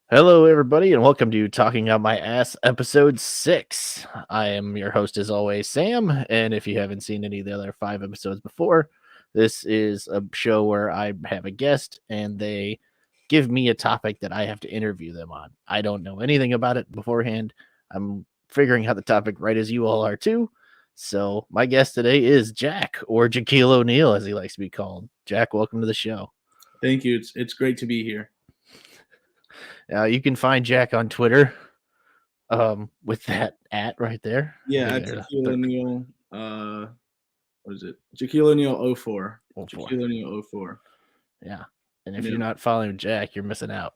Hello, everybody, and welcome to Talking Out My Ass, episode 6. I am your host, as always, Sam. And if you haven't seen any of the other 5 episodes before, this is a show where I have a guest and they give me a topic that I have to interview them on. I don't know anything about it beforehand. I'm figuring out the topic right as you all are, too. So, my guest today is Jack, or Jaquil O'Neal, as he likes to be called. Jack, welcome to the show. Thank you. It's great to be here. You can find Jack on Twitter with that at right there. I Yeah, think at there's a Jaquil O'Neal. What is it? Jaquil O'Neal 04. one for Jaquil O'Neal 04. yeah. And if Yeah. you're not following Jack, you're missing out.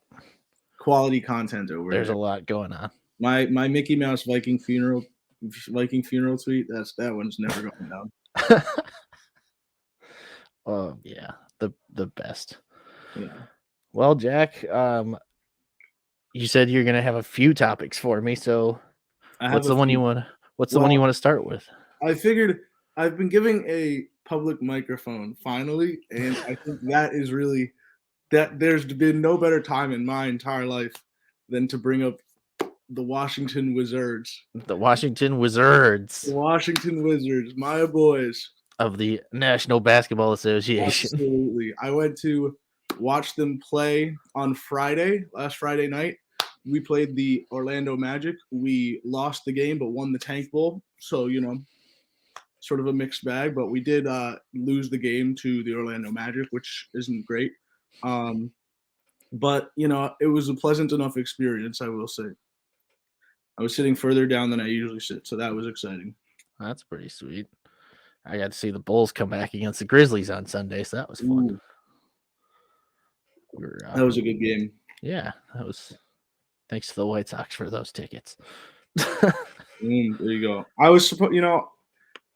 Quality content over There's there. a lot going on. My Mickey Mouse Viking funeral tweet. That one's never going down. Oh yeah, the best. Yeah. Well, Jack, you said you're gonna have a few topics for me. So what's the one you want? What's the one you want to start with? I figured I've been giving a public microphone finally, and I think that is really that. There's been no better time in my entire life than to bring up the Washington Wizards. The Washington Wizards The Washington Wizards, my boys. of the National Basketball Association. Absolutely. I went to watch them play on last Friday night. We played the Orlando Magic. We lost the game, but won the Tank Bowl. So, sort of a mixed bag, but we did lose the game to the Orlando Magic, which isn't great. But, it was a pleasant enough experience, I will say. I was sitting further down than I usually sit, so that was exciting. That's pretty sweet. I got to see the Bulls come back against the Grizzlies on Sunday, so that was fun. That was a good game. Yeah, that was. Thanks to the White Sox for those tickets. There you go. I was supposed,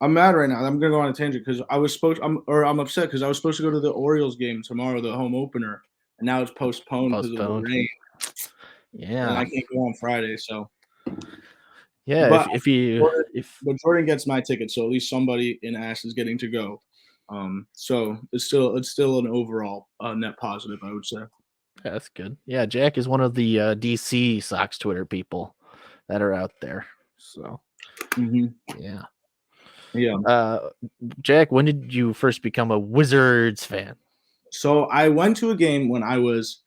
I'm mad right now. I'm gonna go on a tangent because I'm upset because I was supposed to go to the Orioles game tomorrow, the home opener, and now it's postponed because of the rain. Yeah, and I can't go on Friday, so. Yeah, but if Jordan gets my ticket, so at least somebody in Ash is getting to go. So it's still an overall net positive, I would say. Yeah, that's good. Yeah, Jack is one of the DC Sox Twitter people that are out there. So, yeah. Jack, when did you first become a Wizards fan? So I went to a game when I was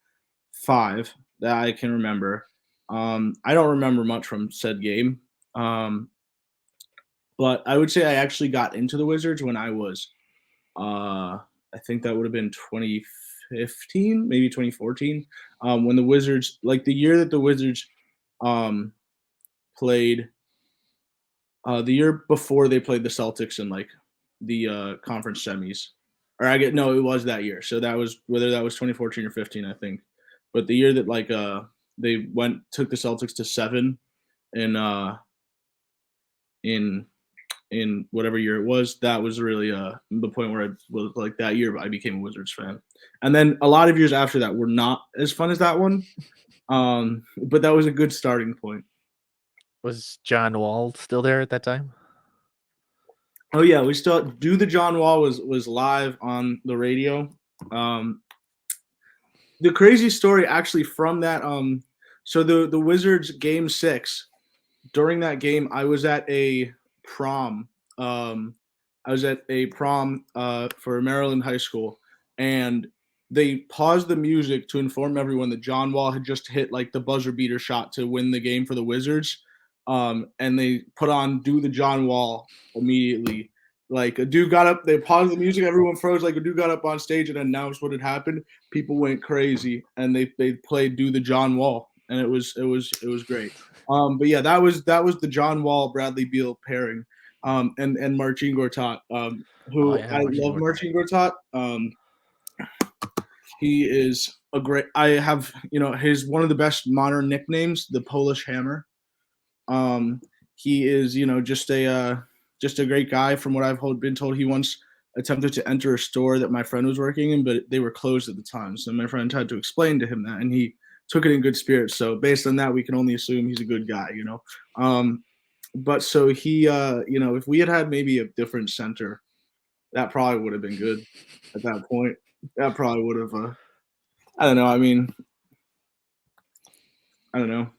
5 that I can remember. I don't remember much from said game. But I would say I actually got into the Wizards when I was, I think that would have been 2015, maybe 2014, when the Wizards, like the year that the Wizards played, the year before they played the Celtics in like the conference semis. Or it was that year. So that was whether that was 2014 or 15, I think. But the year that they took the Celtics to 7 in whatever year it was, that was really the point where I was like that year I became a Wizards fan. And then a lot of years after that were not as fun as that one. But that was a good starting point. Was John Wall still there at that time? Oh yeah, we still do. The John Wall was live on the radio. The crazy story actually from that so the Wizards game 6, during that game I was at a prom. I was at a prom for Maryland High School, and they paused the music to inform everyone that John Wall had just hit like the buzzer beater shot to win the game for the Wizards. And they put on "Do the John Wall" immediately. Like a dude got up, they paused the music, everyone froze. Like a dude got up on stage and announced what had happened. People went crazy, and they played "Do the John Wall," and it was great. But yeah, that was the John Wall Bradley Beal pairing, and Marcin Gortat, who I love. Marcin Gortat. He is a great. I have his one of the best modern nicknames, the Polish Hammer. He is just a great guy. From what I've been told, he once attempted to enter a store that my friend was working in, but they were closed at the time. So my friend had to explain to him that, and he took it in good spirits. So based on that, we can only assume he's a good guy, But so he, if we had maybe a different center, that probably would have been good at that point. That probably would have, I don't know. I mean, I don't know.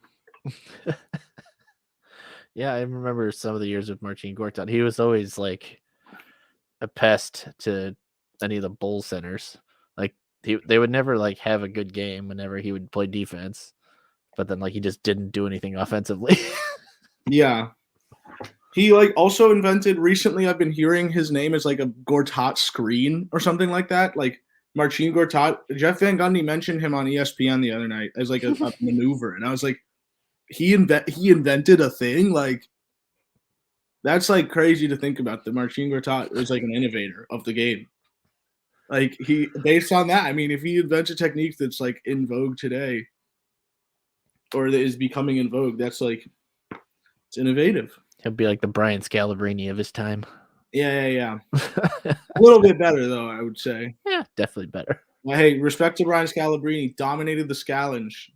Yeah, I remember some of the years with Marcin Gortat. He was always like a pest to any of the Bull centers. Like they would never like have a good game whenever he would play defense, but then like he just didn't do anything offensively. Yeah. He like also invented recently. I've been hearing his name as like a Gortat screen or something like that. Like Marcin Gortat. Jeff Van Gundy mentioned him on ESPN the other night as like a maneuver, and I was like, he invented a thing like that's like crazy to think about. That Marcin Gortat is like an innovator of the game. Like he based on that. I mean, if he invents a technique that's like in vogue today, or that is becoming in vogue, that's like it's innovative. He'll be like the Brian Scalabrine of his time. Yeah. A little bit better though, I would say. Yeah, definitely better. Well, hey, respect to Brian Scalabrine, dominated the Scallenge.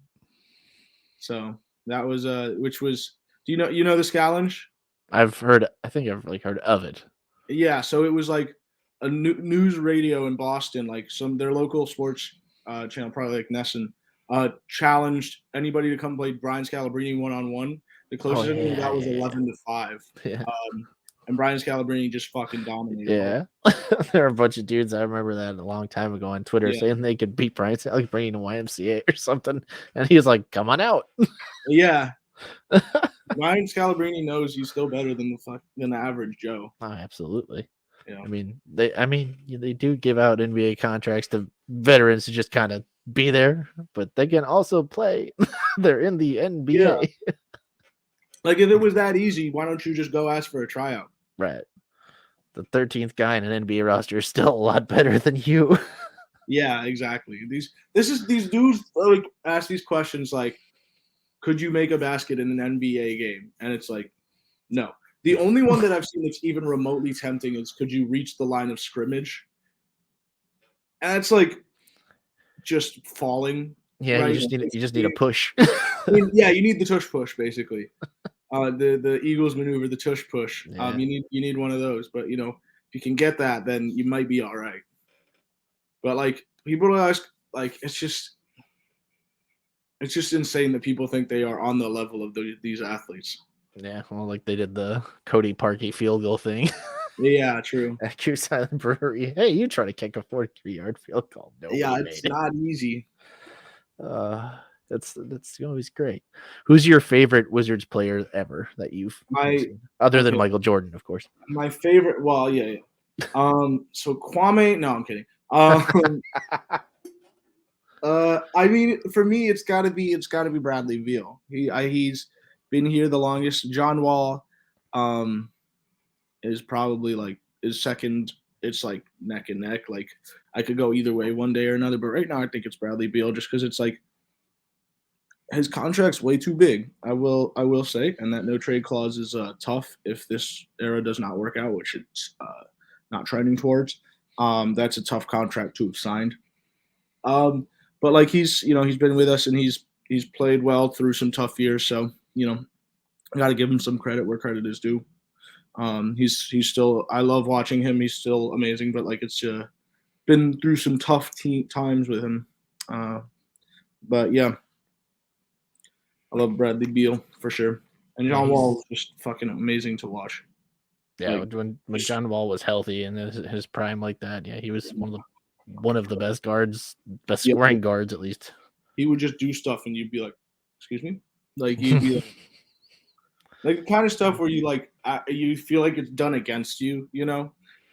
So that was which was do you know the Scallenge? I think I've like heard of it. Yeah, so it was like a news radio in Boston, like their local sports channel, probably like Nesson, challenged anybody to come play Brian Scalabrine 1-on-1. The Oh closest anyone got was 11-5. yeah. And Brian Scalabrine just fucking dominated. Yeah. There are a bunch of dudes. I remember that a long time ago on Twitter saying they could beat Brian Scalabrine in YMCA or something. And he was like, come on out. Yeah. Brian Scalabrine knows he's still better than the average Joe. Oh, absolutely. Yeah. I mean, they do give out NBA contracts to veterans to just kind of be there, but they can also play. They're in the NBA. Yeah. Like if it was that easy, why don't you just go ask for a tryout? Right. The 13th guy in an NBA roster is still a lot better than you. Yeah, exactly. These dudes like ask these questions like, could you make a basket in an NBA game? And it's like, no. The only one that I've seen that's even remotely tempting is could you reach the line of scrimmage? And it's like just falling. Yeah, right? you just need a push. Yeah, you need the tush push basically. The Eagles maneuver, the tush push. Yeah. You need one of those, but if you can get that, then you might be all right. But like people ask, like it's just insane that people think they are on the level of these athletes. Yeah, well, like they did the Cody Parkey field goal thing. Yeah, true. At Goose Island Brewery. Hey, you try to kick a 43-yard field goal. No, Yeah, it's not easy. That's always great. Who's your favorite Wizards player ever that you've seen? Other than Michael Jordan, of course. My favorite, well, yeah. So Kwame, no, I'm kidding. I mean, for me, it's gotta be Bradley Beal. He's been here the longest. John Wall, is probably like is second. It's like neck and neck. Like I could go either way one day or another, but right now I think it's Bradley Beal just because it's like his contract's way too big. I will say, and that no trade clause is tough if this era does not work out, which it's not trending towards. That's a tough contract to have signed. But like he's been with us and he's played well through some tough years. So I got to give him some credit where credit is due. He's still, I love watching him. He's still amazing, but like it's been through some tough times with him. But yeah, I love Bradley Beal for sure. And John Wall was just fucking amazing to watch. Yeah, like, when John Wall was healthy in his prime like that, yeah, he was one of the best guards, best scoring guards at least. He would just do stuff and you'd be like, excuse me? Like you'd be like the kind of stuff where you like you feel like it's done against you,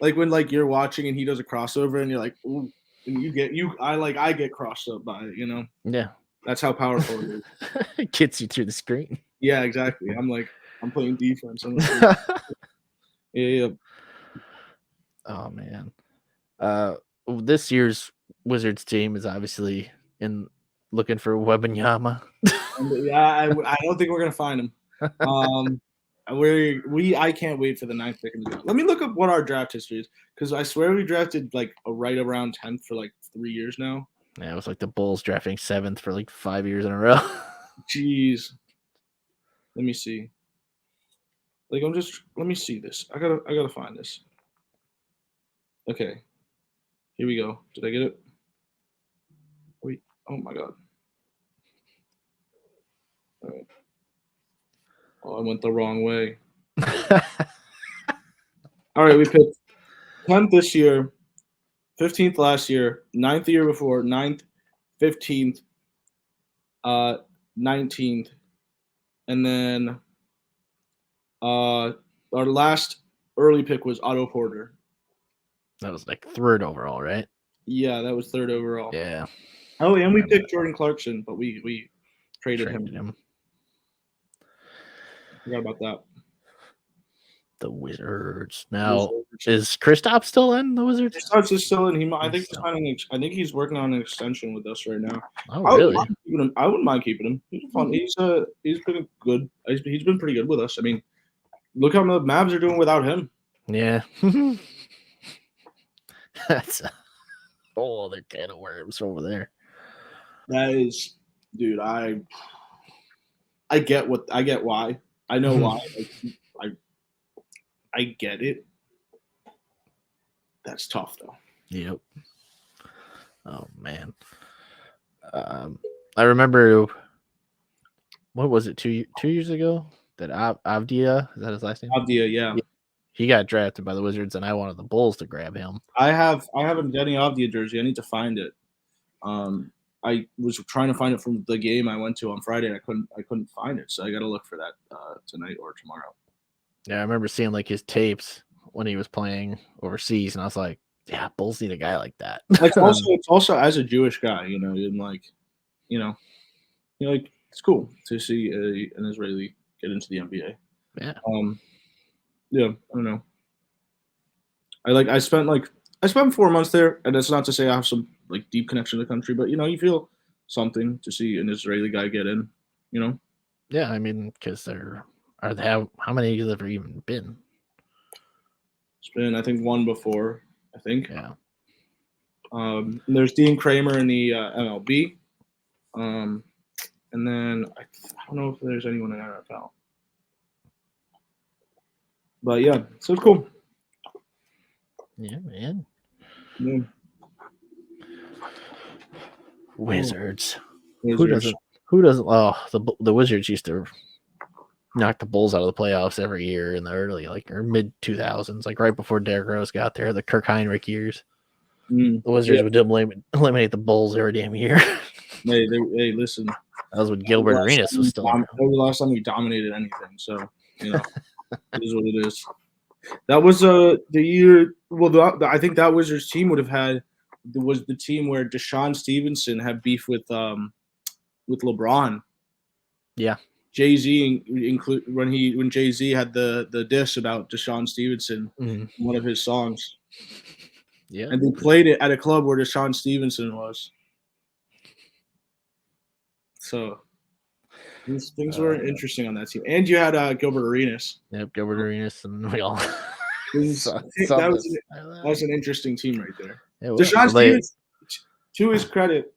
like when like you're watching and he does a crossover and you're like, ooh, and I get crossed up by it, Yeah, that's how powerful it is. It gets you through the screen. Yeah, exactly. I'm playing defense. Yeah. Oh man, this year's Wizards team is obviously looking for Wembanyama. Yeah, I don't think we're gonna find him. I can't wait for the 9th pick in the draft. Let me look up what our draft history is because I swear we drafted like right around 10th for like 3 years now. Yeah, it was like the Bulls drafting 7th for like 5 years in a row. Jeez. Let me see. Like let me see this. I gotta find this. Okay. Here we go. Did I get it? Wait. Oh my god. Oh, I went the wrong way. All right, we picked 10th this year, 15th last year, 9th the year before, 9th, 15th, 19th, and then our last early pick was Otto Porter. That was like third overall, right? Yeah, that was third overall. Yeah. Oh, and we picked Jordan Clarkson, but we traded him. Forgot about that. The Wizards. Now, is Kristaps still in the Wizards? Kristaps is still in. I think he's working on an extension with us right now. Oh, really? I wouldn't mind keeping him. He's fun. He's been good. He's been pretty good with us. I mean, look how the Mavs are doing without him. Yeah. That's a whole other can of worms over there. That is, dude. I get why. I know why. I get it. That's tough though. Yep. Oh man. I remember. What was it? 2 years ago? That Avdia, is that his last name? Avdia, yeah. He got drafted by the Wizards, and I wanted the Bulls to grab him. I have a Denny Avdia jersey. I need to find it. I was trying to find it from the game I went to on Friday, and I couldn't find it. So I got to look for that tonight or tomorrow. Yeah, I remember seeing like his tapes when he was playing overseas, and I was like, "Yeah, Bulls need a guy like that." It's also as a Jewish guy, and like, it's cool to see an Israeli get into the NBA. Yeah. Yeah, I don't know. I spent 4 months there, and that's not to say I have some like deep connection to the country, but you feel something to see an Israeli guy get in. Yeah, I mean, because how many has there even been? It's been, I think, one before. I think. Yeah. There's Dean Kramer in the MLB, and then I don't know if there's anyone in NFL. But yeah, so it's cool. Yeah, man. Yeah. Wizards. Who doesn't? Oh, the Wizards used to knock the Bulls out of the playoffs every year in the early, or mid 2000s, like right before Derrick Rose got there, the Kirk Heinrich years. The Wizards would eliminate the Bulls every damn year. Hey, listen. That was when Gilbert Arenas was still around. That was the last time we dominated anything, so it is what it is. That was the year. Well, I think that Wizards team would have had was the team where Deshaun Stevenson had beef with LeBron. Yeah, Jay-Z when Jay-Z had the diss about Deshaun Stevenson, one of his songs. Yeah, and they played it at a club where Deshaun Stevenson was. So these things were interesting on that team. And you had Gilbert Arenas. Yep, Gilbert Arenas, and we all. That was an interesting team right there. Deshaun Stevenson, to his credit,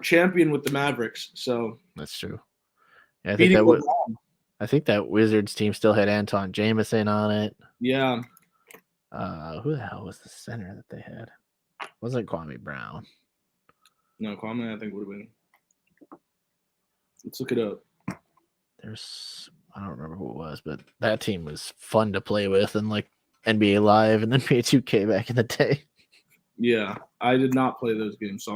champion with the Mavericks. So that's true. Yeah, I think that Wizards team still had Anton Jameson on it. Yeah. Who the hell was the center that they had? Wasn't Kwame Brown? No, Kwame I think would have been. Let's look it up. I don't remember who it was, but that team was fun to play with, and like NBA Live and NBA 2K back in the day. Yeah, I did not play those games, so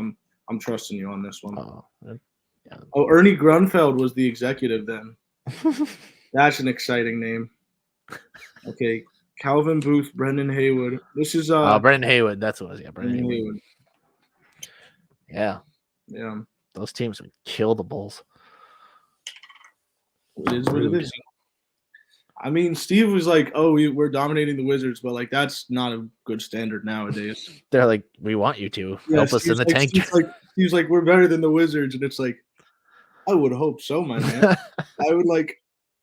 I'm trusting you on this one. Yeah. Oh, Ernie Grunfeld was the executive then. That's an exciting name. Okay, Calvin Booth, Brendan Haywood. This is Brendan Haywood. That's what it was. Yeah, Brendan Haywood. Yeah. Yeah. Those teams would kill the Bulls. It is what it is. I mean, Steve was like, "Oh, we're dominating the Wizards," but like that's not a good standard nowadays. They're like, "We want you to help us in the tank." Steve's like, "We're better than the Wizards," and it's like, I would hope so, my man. I would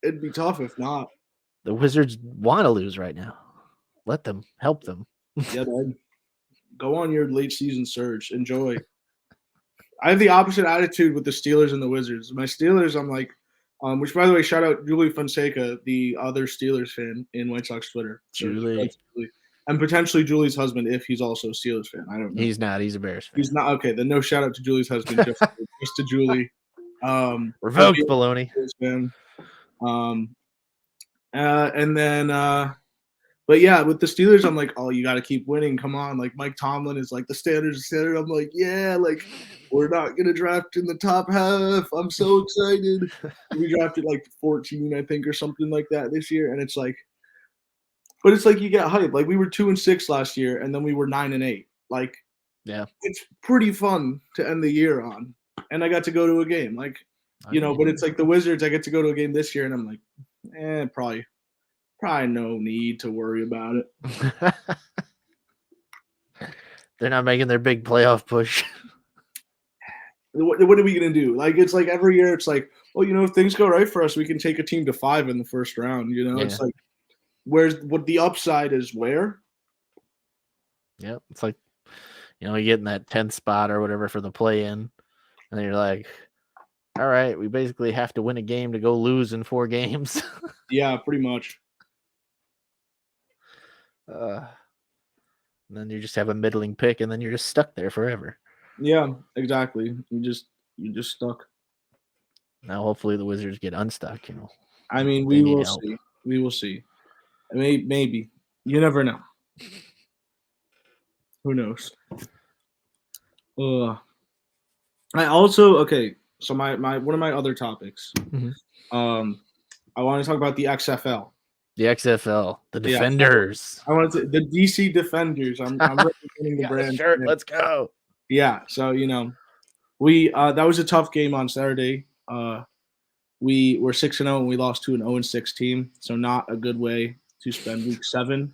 it'd be tough if not. The Wizards want to lose right now. Let them help them. Yeah, man. Go on your late season surge. Enjoy. I have the opposite attitude with the Steelers and the Wizards. My Steelers, I'm like, which by the way, shout out Julie Fonseca, the other Steelers fan in White Sox Twitter. Julie. And potentially Julie's husband if he's also a Steelers fan. I don't know. He's not. He's a Bears fan. He's not. Okay, then no shout out to Julie's husband, just to Julie. Revoked baloney. Fan. Um, and then, but yeah, with the Steelers, I'm like, oh, you got to keep winning. Come on, like Mike Tomlin is like the standard. I'm like, yeah, like we're not gonna draft in the top half. I'm so excited. We drafted like 14, I think, or something like that this year, and it's like, but it's like you get hype. Like we were 2-6 last year, and then we were 9-8. Like Yeah. it's pretty fun to end the year on. And I got to go to a game, like but it's like the Wizards. I get to go to a game this year, and I'm like, probably no need to worry about it. They're not making their big playoff push. What are we gonna do? Like it's like every year, it's like, well, if things go right for us, we can take a team to 5 in the first round. It's like, where's what the upside is? Where? Yeah, it's like you get in that 10th spot or whatever for the play-in, and you're like, all right, we basically have to win a game to go lose in 4 games. Yeah, pretty much. And then you just have a middling pick, and then you're just stuck there forever. Yeah, exactly. You just stuck. Now, hopefully, the Wizards get unstuck. I mean, we will see. We will see. Maybe. You never know. Who knows? I also So my one of my other topics. I want to talk about the XFL. The XFL, the Defenders. I wanted to the DC Defenders. I'm representing the brand. Shirt. Let's go. Yeah. So we that was a tough game on Saturday. We were 6-0 and we lost to an 0-6 team. So not a good way to spend week 7.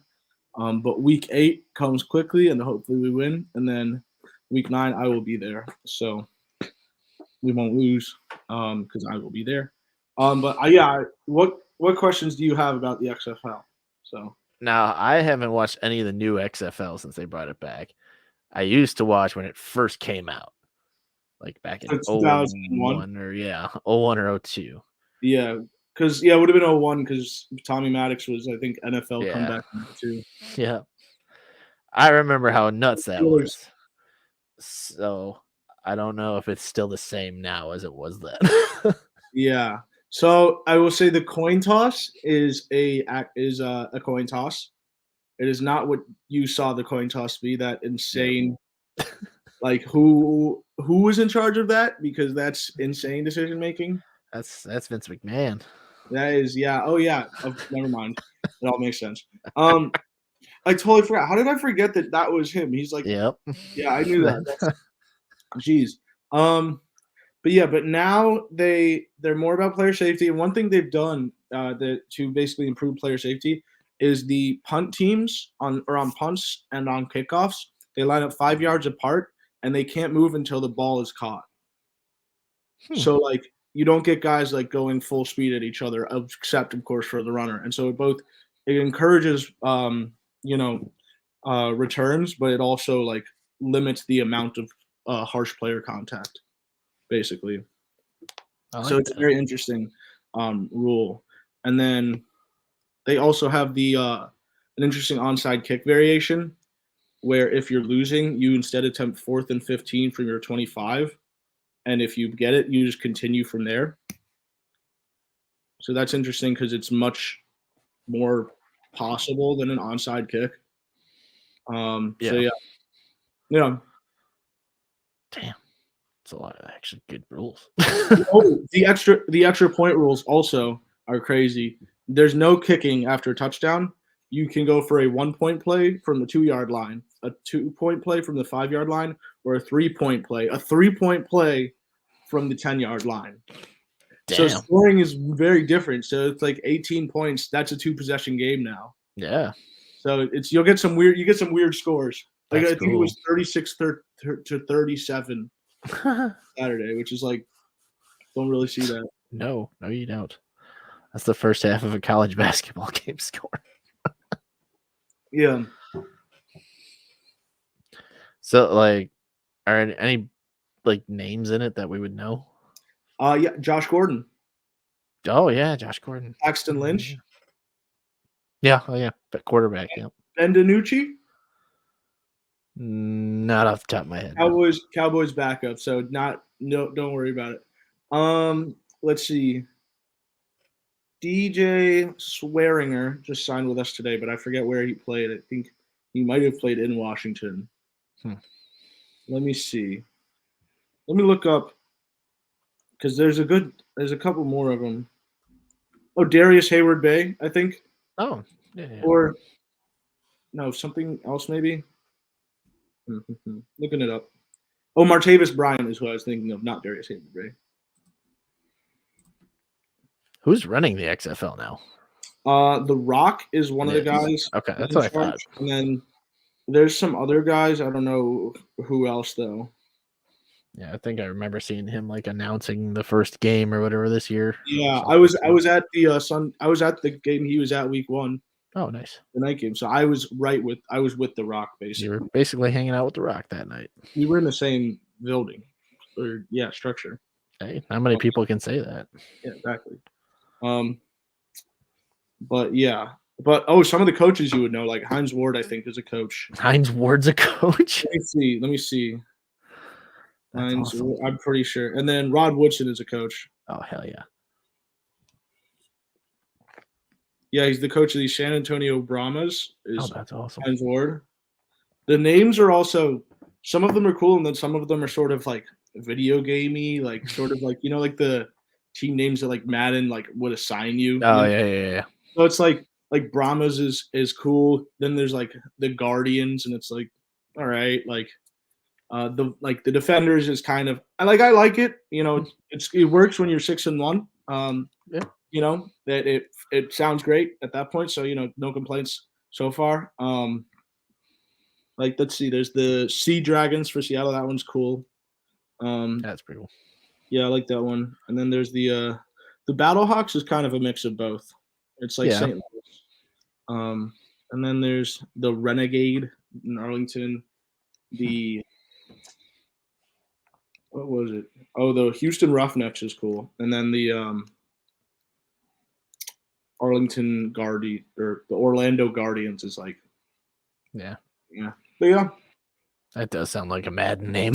But week 8 comes quickly, and hopefully we win. And then week 9, I will be there, so we won't lose because I will be there. But what questions do you have about the XFL? So now I haven't watched any of the new XFL since they brought it back. I used to watch when it first came out, like back in 2001 or 01 or 02. Yeah, because it would have been 01 because Tommy Maddox was, I think, NFL comeback too. Yeah, I remember how nuts that was. So I don't know if it's still the same now as it was then. Yeah. So I will say the coin toss is a coin toss. It is not what you saw the coin toss be. That insane. Yep. Like who was in charge of that? Because that's insane decision making. That's Vince McMahon. That is Oh yeah. Never mind. It all makes sense. I totally forgot. How did I forget that was him? He's like, yep. Yeah, I knew that. Jeez. But now they're more about player safety. And one thing they've done to basically improve player safety is the punt teams on punts and on kickoffs. They line up 5 yards apart and they can't move until the ball is caught. So like you don't get guys like going full speed at each other, except of course for the runner. And so it encourages returns, but it also like limits the amount of harsh player contact, basically. So it's a very interesting rule. And then they also have an interesting onside kick variation, where if you're losing, you instead attempt 4th and 15 from your 25, and if you get it, you just continue from there. So that's interesting because it's much more possible than an onside kick. So yeah. Damn, it's a lot of actually good rules. The extra point rules also are crazy. There's no kicking after a touchdown. You can go for a 1-point play from the 2-yard line, a 2-point play from the 5-yard line, or a 3-point play. A 3-point play from the 10-yard line. Damn. So scoring is very different. So it's like 18 points. That's a 2-possession game now. Yeah. So you get some weird scores. Like I think it was 36 to 37 Saturday, which is like don't really see that. No, you don't. That's the first half of a college basketball game score. Yeah. So like, are any like names in it that we would know? Yeah, Josh Gordon. Oh yeah, Josh Gordon. Paxton Lynch. Yeah, but quarterback. Yeah. Ben DiNucci. Not off the top of my head. Cowboys backup. So don't worry about it. Let's see. DJ Swearinger just signed with us today, but I forget where he played. I think he might have played in Washington. Let me see. Let me look up because there's a couple more of them. Oh, Darius Hayward Bay, I think. Oh, yeah. Or no, something else maybe. Looking it up. Oh, Martavis Bryant is who I was thinking of, not Darius Hayward Bay. Who's running the XFL now? The Rock is one of the guys. Okay, that's what I thought. And then there's some other guys. I don't know who else though. Yeah, I think I remember seeing him like announcing the first game or whatever this year. Yeah, I was at the I was at the game he was at week 1. Oh, nice. The night game. So I was with the Rock basically. You were basically hanging out with the Rock that night. We were in the same building, or structure. Hey, how many people can say that? Yeah, exactly. But yeah, some of the coaches you would know, like Hines Ward, I think is a coach. Hines Ward's a coach. Let me see. That's Hines, awesome. I'm pretty sure, and then Rod Woodson is a coach. Oh hell yeah. Yeah, he's the coach of the San Antonio Brahmas. That's awesome. Hines Ward. The names are also, some of them are cool, and then some of them are sort of like video gamey, like sort of like like the team names that like Madden like would assign you. Oh yeah. So it's like Brahmas is cool. Then there's like the Guardians, and it's like, all right, like the Defenders is kind of I like it. It works when you're 6-1. Yeah. That it sounds great at that point. So no complaints so far. Let's see, there's the Sea Dragons for Seattle. That one's cool. That's pretty cool. Yeah, I like that one. And then there's the Battlehawks is kind of a mix of both. It's like St. Louis. And then there's the Renegade in Arlington. What was it? Oh, the Houston Roughnecks is cool. And then the Arlington Guardian or the Orlando Guardians is like. Yeah. But yeah. That does sound like a Madden name.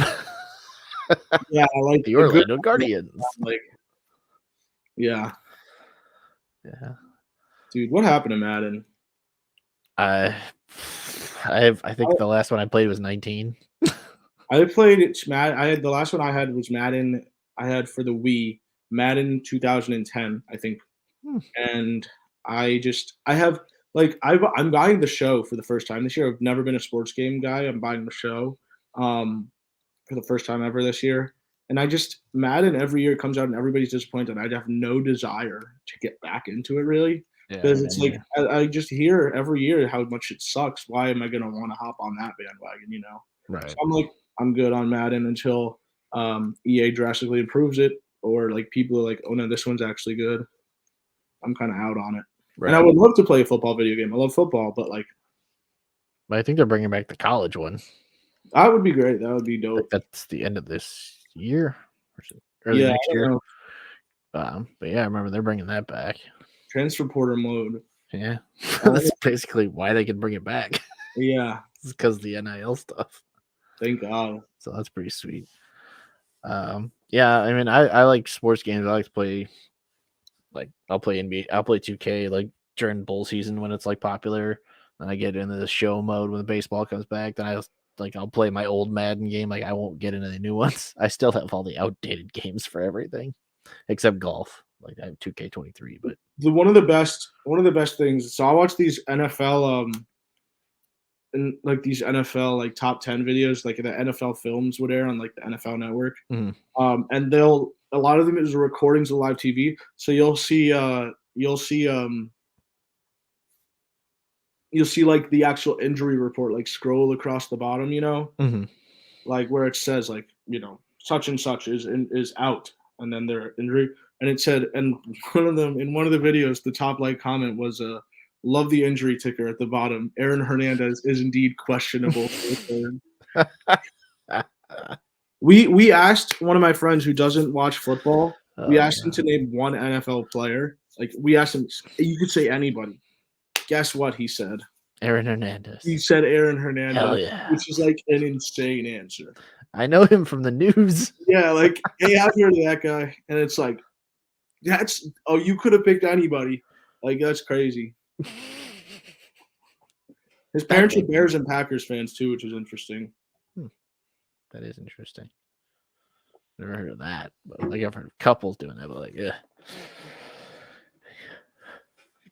Yeah, I like the Orlando Guardians. Yeah. Dude, what happened to Madden? I think the last one I played was 19. I played it. The last one I had was Madden. I had for the Wii, Madden 2010, I think. And I'm buying the show for the first time this year. I've never been a sports game guy. I'm buying the show for the first time ever this year. And Madden every year comes out and everybody's disappointed. I have no desire to get back into it really. Because it's like I just hear every year how much it sucks. Why am I going to want to hop on that bandwagon, Right. So I'm like, I'm good on Madden until EA drastically improves it, or like people are like, oh no, this one's actually good. I'm kind of out on it. Right. And I would love to play a football video game. I love football, but I think they're bringing back the college one. That would be great. That would be dope. That's the end of this year, or next year. But yeah, I remember they're bringing that back. Transfer portal mode. Yeah, that's basically why they can bring it back. Yeah, it's because the NIL stuff. Thank God. So that's pretty sweet. Yeah, I mean, I like sports games. I like to play. Like I'll play NBA. I'll play 2K like during bowl season when it's like popular. Then I get into the show mode when the baseball comes back. Then I'll play my old Madden game. Like I won't get into the new ones. I still have all the outdated games for everything, except golf. Like I have 2K23, but one of the best things. So I watch these NFL and like these NFL like top 10 videos, like the NFL films would air on like the NFL Network. Mm-hmm. And a lot of them is recordings of live TV. So you'll see like the actual injury report like scroll across the bottom, mm-hmm. like where it says like such and such is out, and then their injury. And it said, and one of the videos, the top like comment was love the injury ticker at the bottom. Aaron Hernandez is indeed questionable. We asked one of my friends who doesn't watch football. We asked him to name one NFL player. Like we asked him, you could say anybody. Guess what he said? Aaron Hernandez. He said Aaron Hernandez, Hell yeah. Which is like an insane answer. I know him from the news. Yeah, like hey, I've heard of that guy, and it's like you could have picked anybody. Like, that's crazy. His parents are Bears and Packers fans too, which is interesting. That is interesting. Never heard of that, but like I've heard of couples doing that. But like, yeah.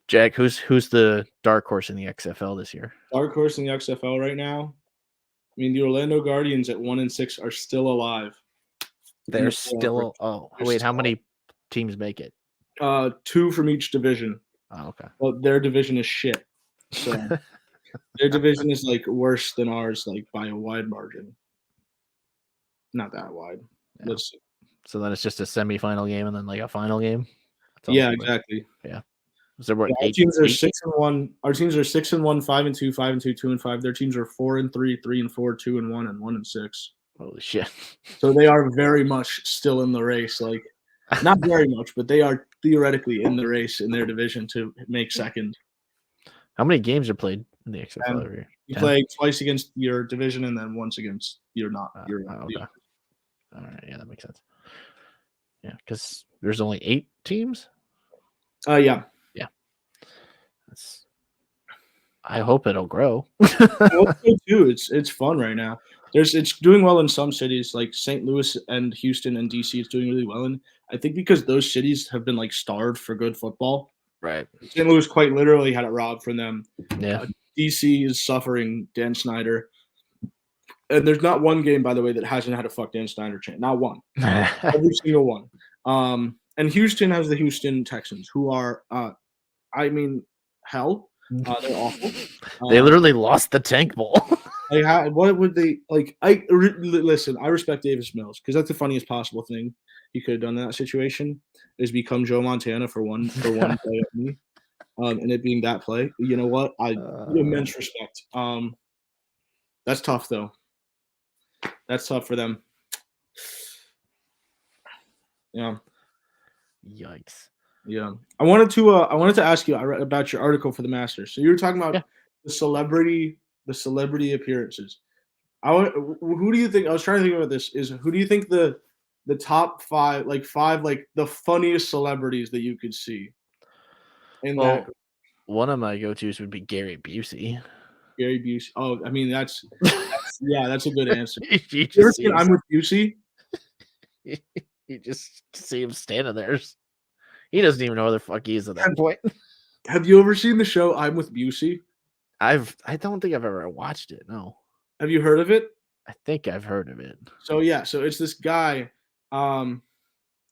Jack, who's the dark horse in the XFL this year? Dark horse in the XFL right now. I mean, the Orlando Guardians at 1-6 are still alive. They're still. Wait, how many teams make it? 2 from each division. Oh, okay. Well, their division is shit. So their division is like worse than ours, like by a wide margin. Not that wide. Yeah. Let's see. So then it's just a semifinal game and then like a final game. Yeah, exactly. Yeah. So what? Our teams are 6-1. Our teams are 6-1, 5-2, 5-2, 2-5. Their teams are 4-3, 3-4, 2-1, and 1-6. Holy shit! So they are very much still in the race. Like, not very much, but they are theoretically in the race in their division to make second. How many games are played in the XFL every year? You play twice against your division and then once against your not. Okay. All right, yeah, that makes sense. Yeah, because there's only 8 teams. Yeah. I hope it'll grow. Too. It's fun right now. It's doing well in some cities like St. Louis and Houston and DC. It's doing really well, and I think because those cities have been like starved for good football. Right. St. Louis quite literally had it robbed from them. Yeah. DC is suffering Dan Snyder, and there's not one game, by the way, that hasn't had a fuck Dan Snyder chant. Not one. Every single one. And Houston has the Houston Texans, who are, I mean, hell. They're awful. They literally lost the Tank Bowl. What would they like? Listen. I respect Davis Mills because that's the funniest possible thing he could have done in that situation is become Joe Montana for one play only, and it being that play. You know what? I immense respect. That's tough though. That's tough for them. Yeah. Yikes. Yeah, I wanted to ask you about your article for the Masters. So you were talking about the celebrity appearances. Who do you think? I was trying to think about this. Who do you think the top five the funniest celebrities that you could see? One of my go-tos would be Gary Busey. Gary Busey. Oh, I mean that's a good answer. You I'm with Busey. You just see him standing there. He doesn't even know where the fuck he is at that point. Have you ever seen the show I'm with Busey? I don't think I've ever watched it. No. Have you heard of it? I think I've heard of it. So it's this guy. I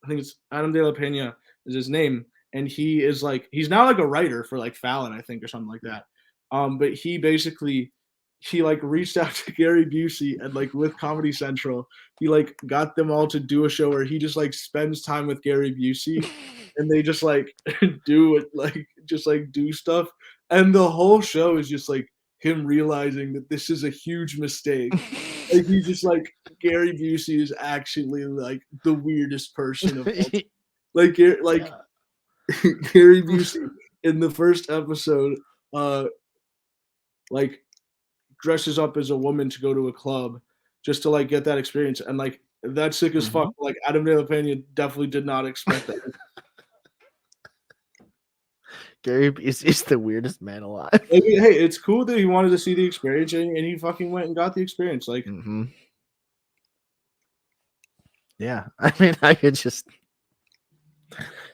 think it's Adam De La Pena is his name, and he's now like a writer for like Fallon, I think, or something like that. But he reached out to Gary Busey and like with Comedy Central, he like got them all to do a show where he just like spends time with Gary Busey. And they just like do stuff, and the whole show is just like him realizing that this is a huge mistake. Like he's just like Gary Busey is actually like the weirdest person of all time. Gary Busey in the first episode, like dresses up as a woman to go to a club just to like get that experience, and like that's sick as fuck. Like Adam De La Pena definitely did not expect that. Gary is the weirdest man alive. Hey, it's cool that he wanted to see the experience, and he fucking went and got the experience. Like, yeah, I mean, I could just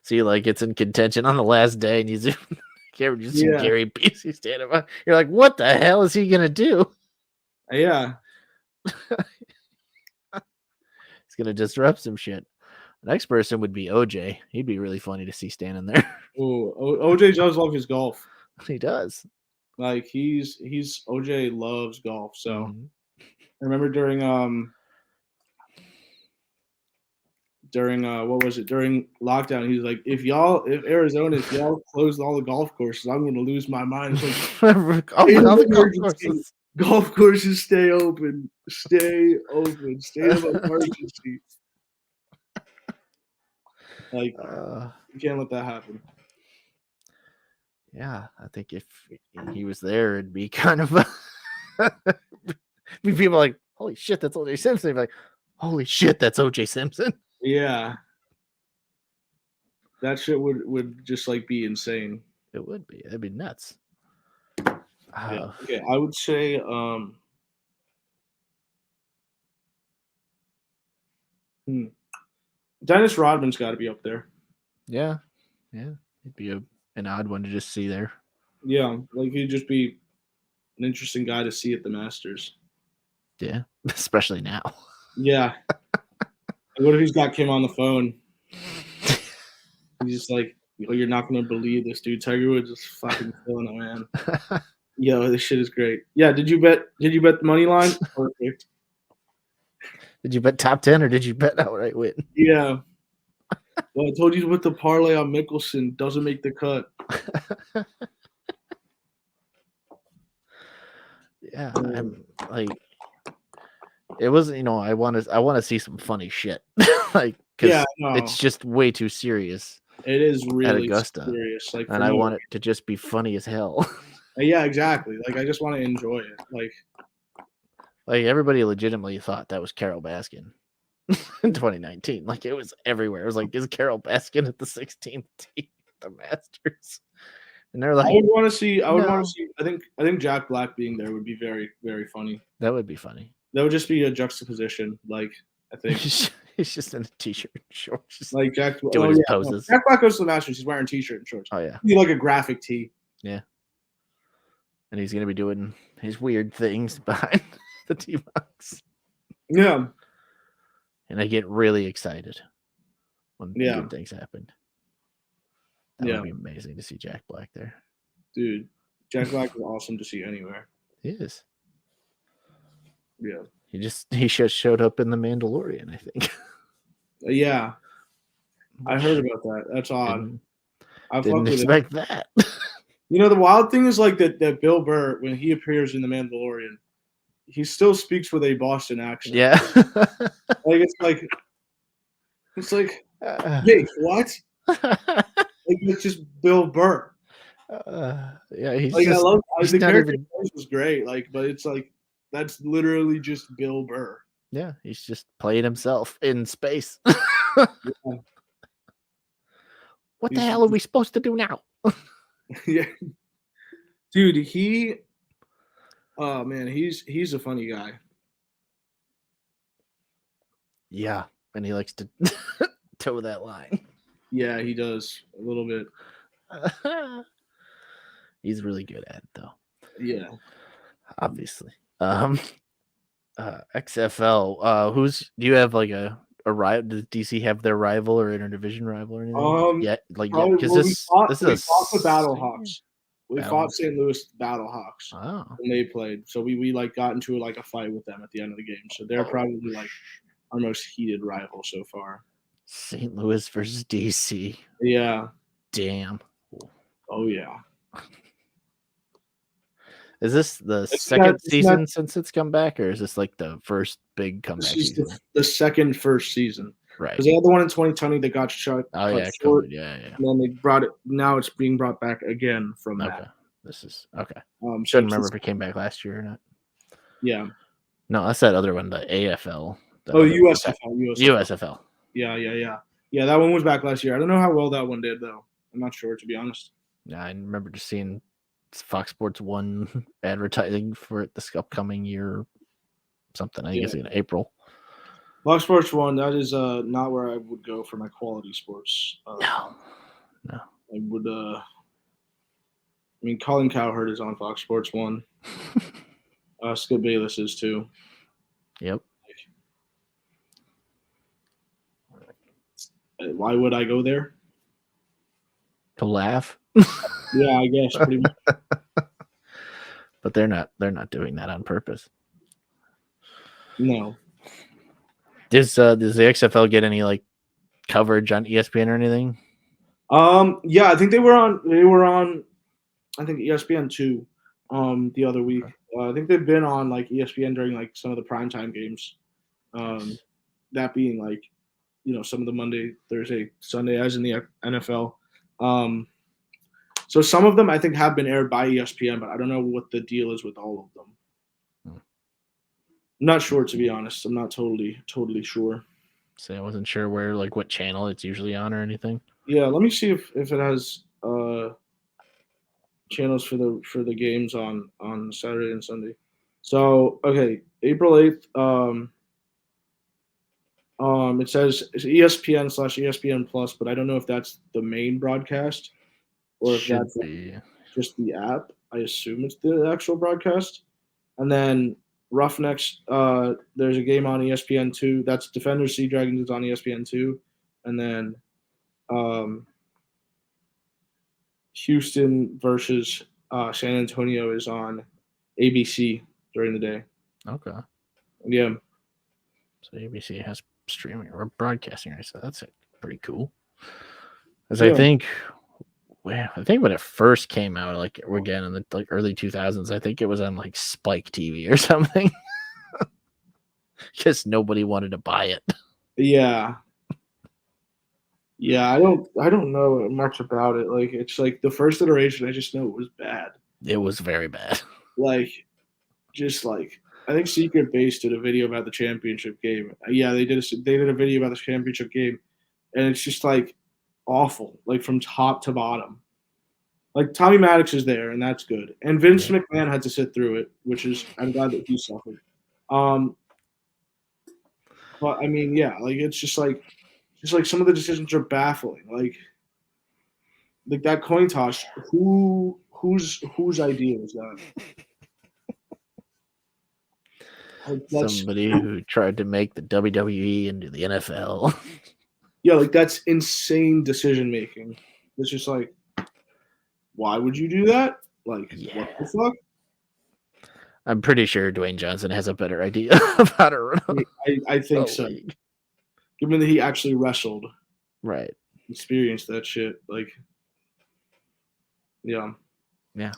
see like it's in contention on the last day, and you see Gary Busey standing by. You're like, what the hell is he gonna do? Yeah, he's gonna disrupt some shit. Next person would be OJ. He'd be really funny to see standing there. Oh, OJ does love his golf. He does. Like he's OJ loves golf. So I remember during what was it? During lockdown, he's like, if y'all close all the golf courses, I'm gonna lose my mind. It's like, golf courses stay open. Stay open. State of emergency. Like, you can't let that happen. Yeah, I think if he was there, it'd be kind of be people like, holy shit, that's OJ Simpson. Like, holy shit, that's OJ Simpson. Yeah. That shit would just like be insane. It would be. It'd be nuts. Yeah. Okay. I would say hmm, Dennis Rodman's got to be up there. Yeah. It'd be an odd one to just see there. Yeah, like he'd just be an interesting guy to see at the Masters. Yeah, especially now. Yeah. What if he's got Kim on the phone? He's just like, you're not gonna believe this, dude. Tiger Woods is fucking killing it, man. Yo, this shit is great. Yeah, did you bet the money line? Perfect. Did you bet top 10 or did you bet outright win? Yeah. Well, I told you to put the parlay on Mickelson. Doesn't make the cut. Yeah, I'm like, it wasn't. I want to see some funny shit, like because it's just way too serious. It is really at Augusta, serious, like, and I want it to just be funny as hell. Yeah, exactly. Like, I just want to enjoy it. Like everybody legitimately thought that was Carol Baskin in 2019. Like it was everywhere. It was like, is Carol Baskin at the 16th tee, the Masters? And they're like, I would want to see. I think Jack Black being there would be very, very funny. That would be funny. That would just be a juxtaposition. Like, I think he's just in a t-shirt and shorts, like Jack doing his poses. Jack Black goes to the Masters. He's wearing t-shirt and shorts. Oh yeah, be like a graphic tee. Yeah, and he's gonna be doing his weird things behind the tee box. Yeah, and I get really excited when weird things happen. That would be amazing to see Jack Black there. Dude, Jack Black is awesome to see anywhere. He is. Yeah. He just showed up in The Mandalorian, I think. Yeah. I heard about that. That's odd. I didn't expect that. The wild thing is like that Bill Burr, when he appears in The Mandalorian, he still speaks with a Boston accent. Yeah. Like it's like wait, what? Like it's just Bill Burr. Yeah, he's like, just, the character was great, like, but it's like that's literally just Bill Burr. Yeah, he's just playing himself in space. What the hell are we supposed to do now? Yeah, dude, oh man, he's a funny guy. Yeah, and he likes to toe that line. Yeah, he does a little bit. He's really good at it, though. Yeah, obviously. XFL. Do you have like a rival? Does DC have their rival or interdivision rival or anything? Because we fought the Battlehawks. We fought St. Louis Battlehawks when they played. So we like got into like a fight with them at the end of the game. So they're probably like our most heated rival so far. St. Louis versus DC. Yeah. Damn. Oh yeah. Is this the second season since it's come back, or is this like the first big comeback season? The second first season. Right. Because they had the one in 2020 that got shut. Oh yeah, COVID. Yeah. And then they brought it. Now it's being brought back again from that. This is okay. Shouldn't remember if it came back last year or not. Yeah. No, that's that other one, the AFL. USFL. Yeah. That one was back last year. I don't know how well that one did though. I'm not sure, to be honest. Yeah, I remember just seeing Fox Sports 1 advertising for it this upcoming year, something. I guess in April. Fox Sports 1. That is not where I would go for my quality sports. No. I would. I mean, Colin Cowherd is on Fox Sports 1. Skip Bayless is too. Yep. Why would I go there? To laugh. Yeah, I guess pretty much. But they're not doing that on purpose. No. Does the XFL get any like coverage on ESPN or anything? Yeah, I think they were on I think ESPN 2 the other week. I think they've been on like ESPN during like some of the primetime games. That being like, some of the Monday, Thursday, Sunday, as in the NFL. So some of them I think have been aired by ESPN, but I don't know what the deal is with all of them. I'm not sure, to be honest. I'm not totally sure. So I wasn't sure what channel it's usually on or anything. Yeah, let me see if it has channels for the games on Saturday and Sunday. So okay, April 8th. It says it's ESPN/ESPN Plus, but I don't know if that's the main broadcast or if Should that's be. just the app. I assume it's the actual broadcast. And then Roughnecks, there's a game on ESPN2. That's Defenders Sea Dragons is on ESPN2. And then um, Houston versus San Antonio is on ABC during the day. Okay. Yeah. So ABC has streaming or broadcasting rights. So that's pretty cool. As Yeah. I think when it first came out, like again in the early 2000s, I think it was on like Spike TV or something. Because nobody wanted to buy it. Yeah. Yeah, I don't know much about it. Like it's like the first iteration, I just know it was bad. It was very bad. Like just like I think Secret Base did a video about the championship game. Yeah, they did a video about the championship game, and it's just like awful, like from top to bottom. Like Tommy Maddox is there, and that's good. And Vince Yeah. McMahon had to sit through it, which is I'm glad that he suffered. Um, but I mean, yeah, like it's just like some of the decisions are baffling. Like that coin toss, whose idea was that? Like that's Somebody who tried to make the WWE into the NFL. yeah, like that's insane decision making. It's just like, why would you do that? Like, Yeah. what the fuck? I'm pretty sure Dwayne Johnson has a better idea of how to run I think so. league. Given that he actually wrestled, Right. experienced that shit, like, yeah. Yeah.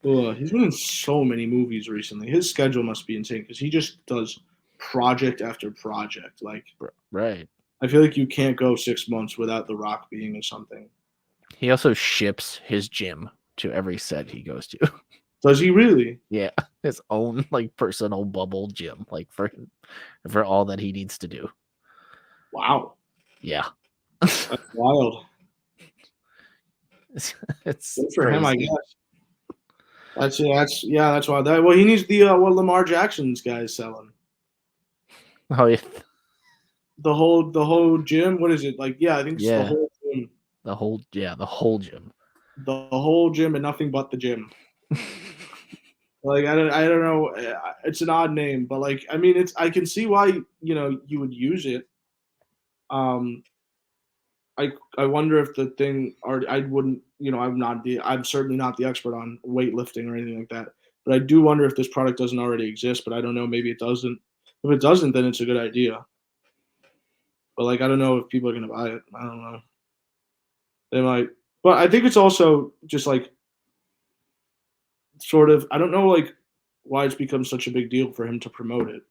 He's been in so many movies recently. His schedule must be insane because he just does project after project. Like, Right. I feel like you can't go 6 months without The Rock being in something. He also ships his gym to every set he goes to. Does he really? Yeah. His own like personal bubble gym, like for all that he needs to do. Wow, Yeah. that's wild. It's Good for crazy. him, I guess. That's why that. Well, he needs the what Lamar Jackson's guys selling. Oh yeah. The whole gym. What is it like? Yeah, I think it's the whole gym. The whole gym. The whole gym and nothing but the gym. Like I don't know. It's an odd name, but like I mean, I can see why you would use it. Um, I wonder if the thing or I wouldn't I'm certainly not the expert on weightlifting or anything like that. But I do wonder if this product doesn't already exist. But I don't know. Maybe it doesn't. If it doesn't, then it's a good idea. But like I don't know if people are gonna buy it. I don't know. They might. But I think it's also just like sort of I don't know like why it's become such a big deal for him to promote it.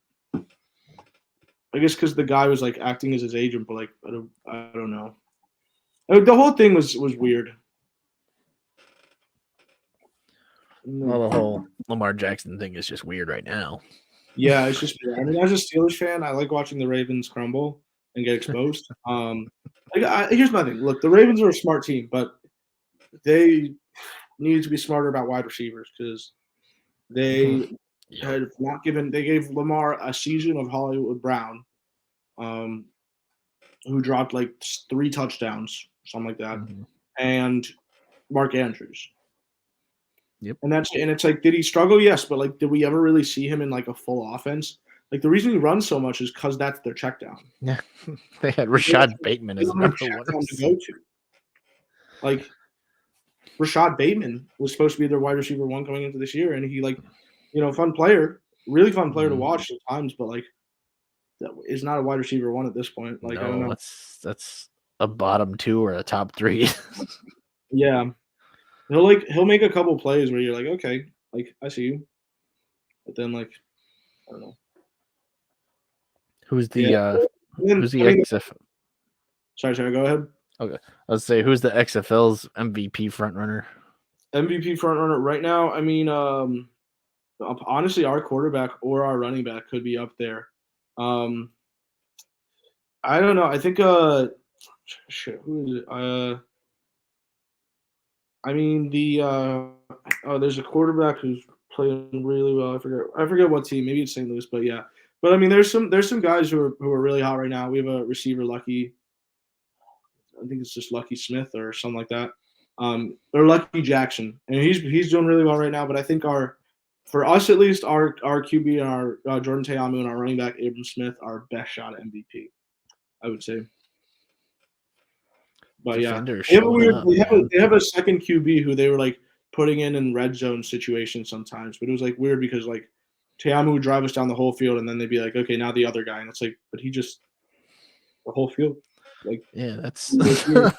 I guess because the guy was like acting as his agent, but like I don't know. The whole thing was weird. Well, the whole Lamar Jackson thing is just weird right now. Yeah, it's just. I mean, as a Steelers fan, I like watching the Ravens crumble and get exposed. Here's my thing. Look, the Ravens are a smart team, but they need to be smarter about wide receivers because they had not given. They gave Lamar a season of Hollywood Brown, who dropped like 3 touchdowns, something like that, and Mark Andrews. Yep. And it's like, did he struggle? Yes, but like, did we ever really see him in like a full offense? Like the reason he runs so much is because that's their check down. Yeah, they had Rashad Bateman as number one to go to. Like Rashad Bateman was supposed to be their wide receiver 1 coming into this year, and he fun player, really fun player to watch at times, but like that is not a wide receiver 1 at this point. Like I don't know. That's a bottom 2 or a top 3. Yeah. He'll make a couple plays where you're like, okay, like I see you, but then like I don't know. Who's the XFL? Sorry, go ahead. Okay, let's say who's the XFL's MVP frontrunner? MVP frontrunner right now. I mean, honestly, our quarterback or our running back could be up there. I don't know. I think shit, who is it? I mean there's a quarterback who's playing really well. I forget what team. Maybe it's St. Louis, but yeah. But I mean, there's some guys who are really hot right now. We have a receiver, Lucky. I think it's just Lucky Smith or something like that. Or Lucky Jackson, and he's doing really well right now. But I think for us at least, our QB and our Jordan Teamu and our running back Abram Smith are best shot at MVP. I would say. But yeah, Defenders they have a showing weird. up, They have a man. they have a second QB who they were like putting in red zone situations sometimes, but it was like weird because like Teamu would drive us down the whole field, and then they'd be like, okay, now the other guy, and it's like, but he just the whole field, like Yeah, that's. he was here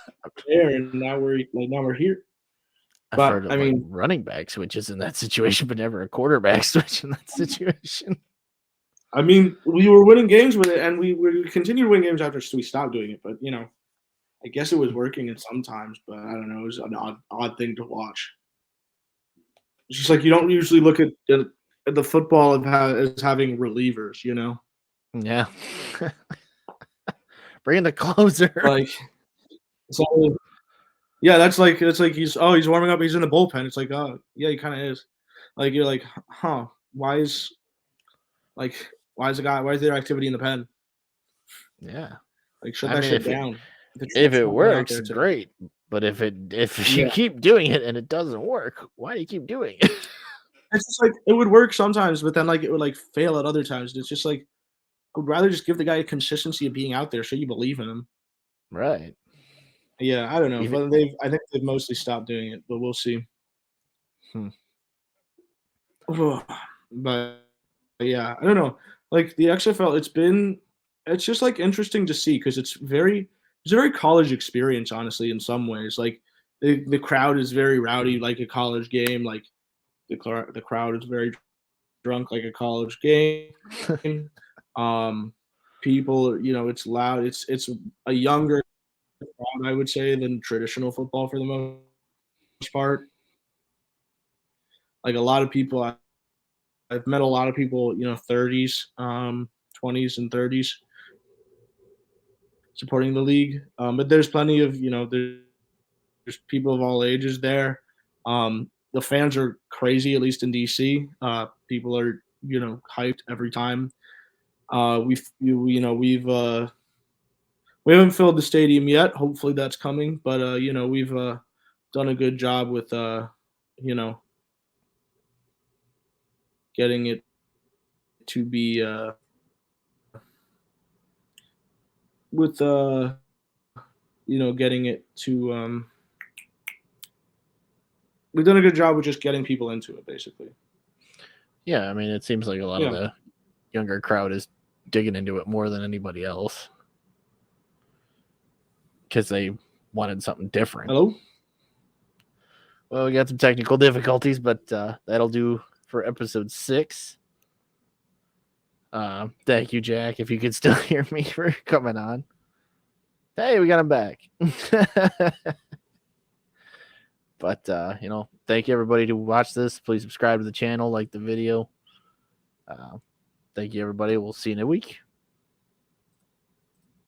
there, and now we're here. I've But heard I of like mean, running back switches in that situation, but never a quarterback switch in that situation. we were winning games with it, and we continued to win games after we stopped doing it. But I guess it was working in sometimes, but I don't know. It was an odd thing to watch. It's just like you don't usually look at the football as having relievers, Yeah. Bring in the closer. like so. Yeah, that's like he's warming up. He's in the bullpen. It's like, oh yeah, he kind of is. Like you're like, huh? Why is like why is there activity in the pen? Yeah. Like shut I that mean, shit down. if There's it nothing out works, there today. great. But if you Yeah, keep doing it and it doesn't work, why do you keep doing it? it's just like it would work sometimes, but then like it would like fail at other times. It's just like I would rather just give the guy a consistency of being out there, so you believe in him. Right. Yeah, I don't know, Even but I think they've mostly stopped doing it, but we'll see. hmm. But yeah, I don't know. Like the XFL, it's just like interesting to see because it's a very college experience, honestly, in some ways. Like the crowd is very rowdy, like a college game. Like the crowd is very drunk, like a college game. Um, people, it's loud. It's a younger crowd, I would say, than traditional football for the most part. Like a lot of people, I've met a lot of people, 30s, 20s, and 30s supporting the league. But there's plenty of, there's people of all ages there. The fans are crazy, at least in DC. People are, hyped every time. We haven't filled the stadium yet. Hopefully that's coming, but we've done a good job with you know, getting it to be with getting it to we've done a good job with just getting people into it, basically. Yeah, I mean, it seems like a lot of Yeah. the younger crowd is digging into it more than anybody else because they wanted something different. Hello. Well, we got some technical difficulties, but that'll do for episode 6. Thank you, Jack, if you could still hear me for coming on. Hey, we got him back. But thank you everybody to watch this. Please subscribe to the channel, like the video. Thank you everybody. We'll see you in a week.